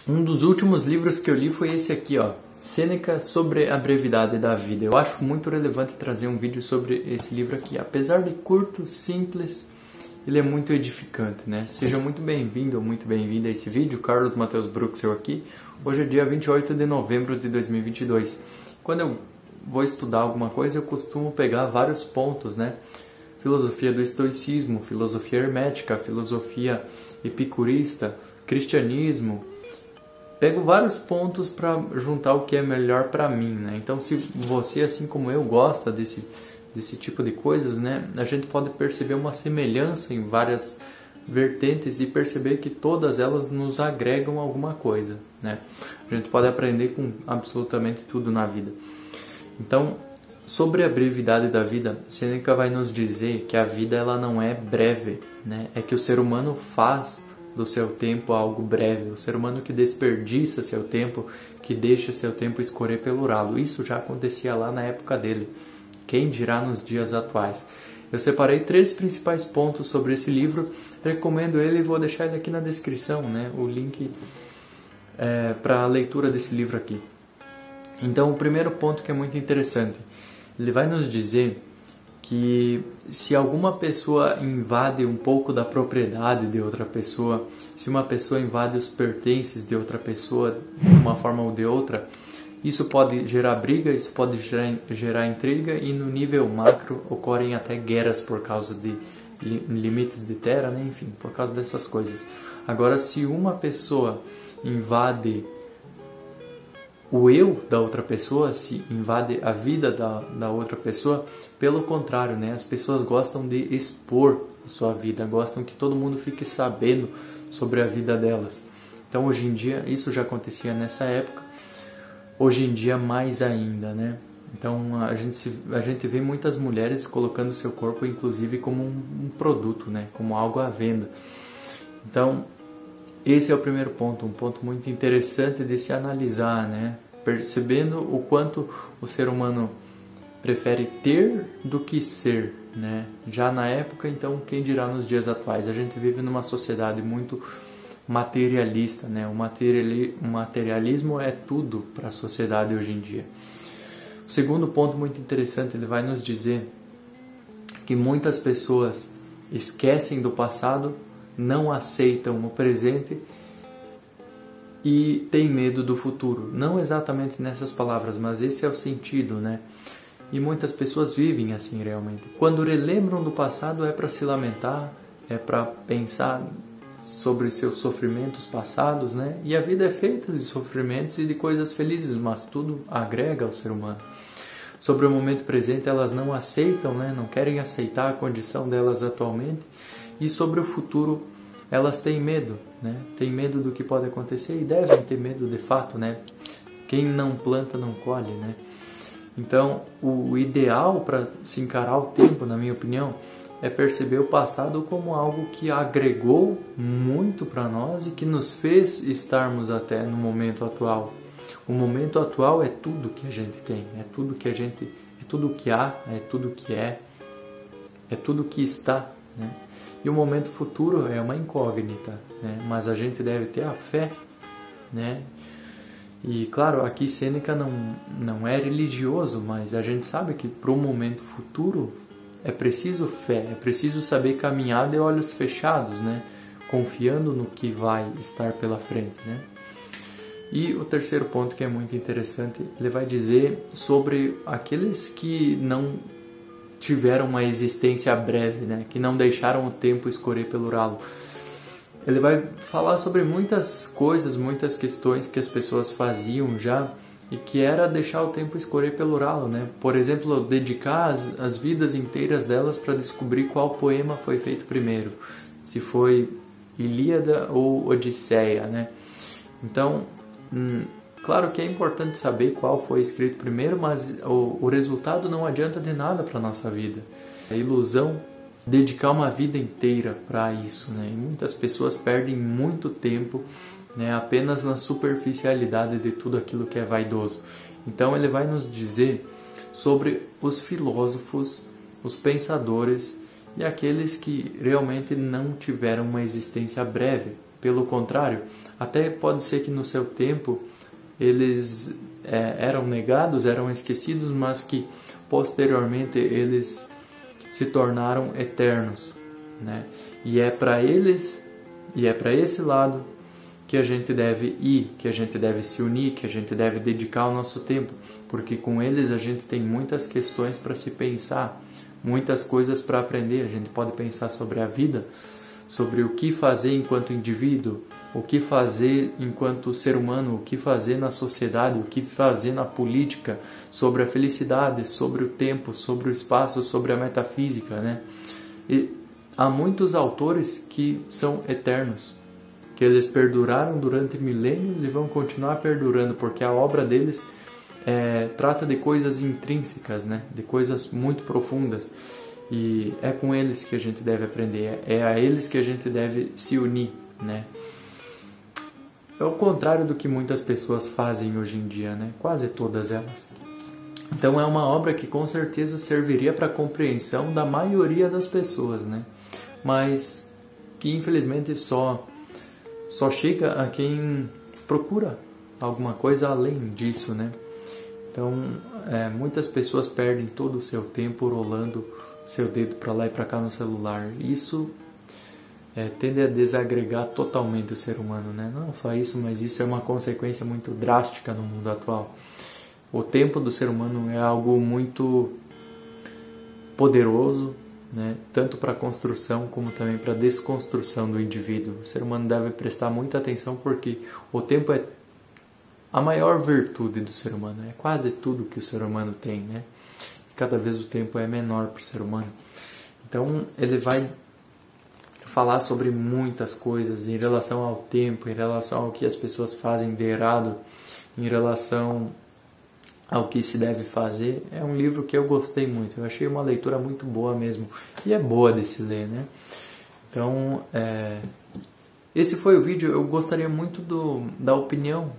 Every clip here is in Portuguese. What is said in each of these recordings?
Um dos últimos livros que eu li foi esse aqui, ó, Sêneca sobre a brevidade da vida. Eu acho muito relevante trazer um vídeo sobre esse livro aqui. Apesar de curto, simples, ele é muito edificante, né? Seja muito bem-vindo ou muito bem-vinda a esse vídeo. Carlos Matheus Bruxel aqui. Hoje é dia 28 de novembro de 2022. Quando eu vou estudar alguma coisa, eu costumo pegar vários pontos, né? Filosofia do estoicismo, filosofia hermética, filosofia epicurista, cristianismo. Pego vários pontos para juntar o que é melhor para mim, né? Então, se você, assim como eu, gosta desse tipo de coisas, né? A gente pode perceber uma semelhança em várias vertentes e perceber que todas elas nos agregam alguma coisa, né? A gente pode aprender com absolutamente tudo na vida. Então, sobre a brevidade da vida, Sêneca vai nos dizer que a vida ela não é breve, né? É que o ser humano faz do seu tempo algo breve, o ser humano que desperdiça seu tempo, que deixa seu tempo escorrer pelo ralo. Isso já acontecia lá na época dele, quem dirá nos dias atuais. Eu separei 3 principais pontos sobre esse livro, recomendo ele e vou deixar ele aqui na descrição, né? O link para a leitura desse livro aqui. Então, o primeiro ponto que é muito interessante, ele vai nos dizer que se alguma pessoa invade um pouco da propriedade de outra pessoa, se uma pessoa invade os pertences de outra pessoa de uma forma ou de outra, isso pode gerar briga, isso pode gerar intriga e no nível macro ocorrem até guerras por causa de limites de terra, né? Enfim, por causa dessas coisas. Agora, se uma pessoa invade o eu da outra pessoa, se invade a vida da outra pessoa, pelo contrário, né? As pessoas gostam de expor a sua vida, gostam que todo mundo fique sabendo sobre a vida delas. Então, hoje em dia, isso já acontecia nessa época, hoje em dia mais ainda, né? Então, a gente vê muitas mulheres colocando seu corpo, inclusive, como um produto, né? Como algo à venda. Então, esse é o primeiro ponto, um ponto muito interessante de se analisar, né? Percebendo o quanto o ser humano prefere ter do que ser, né? Já na época, então, quem dirá nos dias atuais? A gente vive numa sociedade muito materialista, né? O materialismo é tudo para a sociedade hoje em dia. O segundo ponto muito interessante, ele vai nos dizer que muitas pessoas esquecem do passado, não aceitam o presente e têm medo do futuro. Não exatamente nessas palavras, mas esse é o sentido, né? E muitas pessoas vivem assim realmente. Quando relembram do passado é para se lamentar, é para pensar sobre seus sofrimentos passados, né? E a vida é feita de sofrimentos e de coisas felizes, mas tudo agrega ao ser humano. Sobre o momento presente elas não aceitam, né? Não querem aceitar a condição delas atualmente. E sobre o futuro, elas têm medo, né? Têm medo do que pode acontecer e devem ter medo de fato, né? Quem não planta não colhe, né? Então, o ideal para se encarar o tempo, na minha opinião, é perceber o passado como algo que agregou muito para nós e que nos fez estarmos até no momento atual. O momento atual é tudo que a gente tem, é tudo que há, é tudo que é tudo que está, né? E o momento futuro é uma incógnita, né? Mas a gente deve ter a fé, né? E claro, aqui Sêneca não é religioso, mas a gente sabe que para o momento futuro é preciso fé, é preciso saber caminhar de olhos fechados, né? Confiando no que vai estar pela frente, né? E o terceiro ponto que é muito interessante, ele vai dizer sobre aqueles que não tiveram uma existência breve, né? Que não deixaram o tempo escorrer pelo ralo. Ele vai falar sobre muitas coisas, muitas questões que as pessoas faziam já e que era deixar o tempo escorrer pelo ralo, né? Por exemplo, dedicar as vidas inteiras delas para descobrir qual poema foi feito primeiro, se foi Ilíada ou Odisseia, né? Então, claro que é importante saber qual foi escrito primeiro, mas o resultado não adianta de nada para a nossa vida. É ilusão dedicar uma vida inteira para isso, né? E muitas pessoas perdem muito tempo, né, apenas na superficialidade de tudo aquilo que é vaidoso. Então ele vai nos dizer sobre os filósofos, os pensadores e aqueles que realmente não tiveram uma existência breve, Pelo contrário, até pode ser que no seu tempo eles eram negados, eram esquecidos, mas que posteriormente eles se tornaram eternos, né? E é para eles, e é para esse lado que a gente deve ir, que a gente deve se unir, que a gente deve dedicar o nosso tempo, porque com eles a gente tem muitas questões para se pensar, muitas coisas para aprender. A gente pode pensar sobre a vida, sobre o que fazer enquanto indivíduo, o que fazer enquanto ser humano, o que fazer na sociedade, o que fazer na política, sobre a felicidade, sobre o tempo, sobre o espaço, sobre a metafísica, né? E há muitos autores que são eternos, que eles perduraram durante milênios e vão continuar perdurando, porque a obra deles trata de coisas intrínsecas, né? De coisas muito profundas. E é com eles que a gente deve aprender, é a eles que a gente deve se unir, né? É o contrário do que muitas pessoas fazem hoje em dia, né? Quase todas elas. Então é uma obra que com certeza serviria para a compreensão da maioria das pessoas, né? Mas que infelizmente só chega a quem procura alguma coisa além disso, né? Então muitas pessoas perdem todo o seu tempo rolando seu dedo para lá e para cá no celular. Isso tende a desagregar totalmente o ser humano, né? Não só isso, mas isso é uma consequência muito drástica no mundo atual. O tempo do ser humano é algo muito poderoso, né? Tanto para a construção como também para a desconstrução do indivíduo. O ser humano deve prestar muita atenção, porque o tempo é a maior virtude do ser humano, é quase tudo que o ser humano tem, né? E cada vez o tempo é menor para o ser humano. Então ele vai falar sobre muitas coisas em relação ao tempo, em relação ao que as pessoas fazem de errado, em relação ao que se deve fazer. É um livro que eu gostei muito, eu achei uma leitura muito boa mesmo, e é boa de se ler, né? Então, esse foi o vídeo. Eu gostaria muito da opinião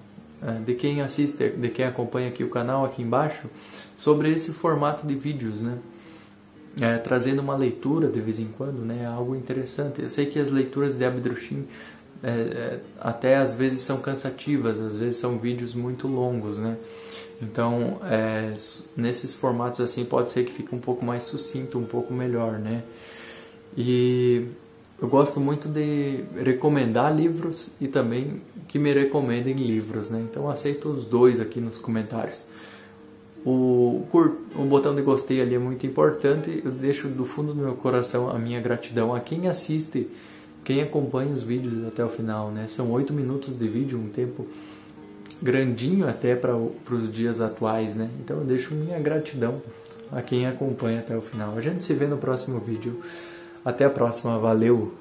de quem assiste, de quem acompanha aqui o canal, aqui embaixo, sobre esse formato de vídeos, né? Trazendo uma leitura de vez em quando, né? Algo interessante. Eu sei que as leituras de Abdrushim até às vezes são cansativas, às vezes são vídeos muito longos, né? Então, nesses formatos assim pode ser que fique um pouco mais sucinto, um pouco melhor, né? E eu gosto muito de recomendar livros e também que me recomendem livros, né? Então aceito os dois aqui nos comentários. O botão de gostei ali é muito importante. Eu deixo do fundo do meu coração a minha gratidão a quem assiste, quem acompanha os vídeos até o final, né? São 8 minutos de vídeo, um tempo grandinho até para os dias atuais, né? Então eu deixo minha gratidão a quem acompanha até o final. A gente se vê no próximo vídeo. Até a próxima, valeu!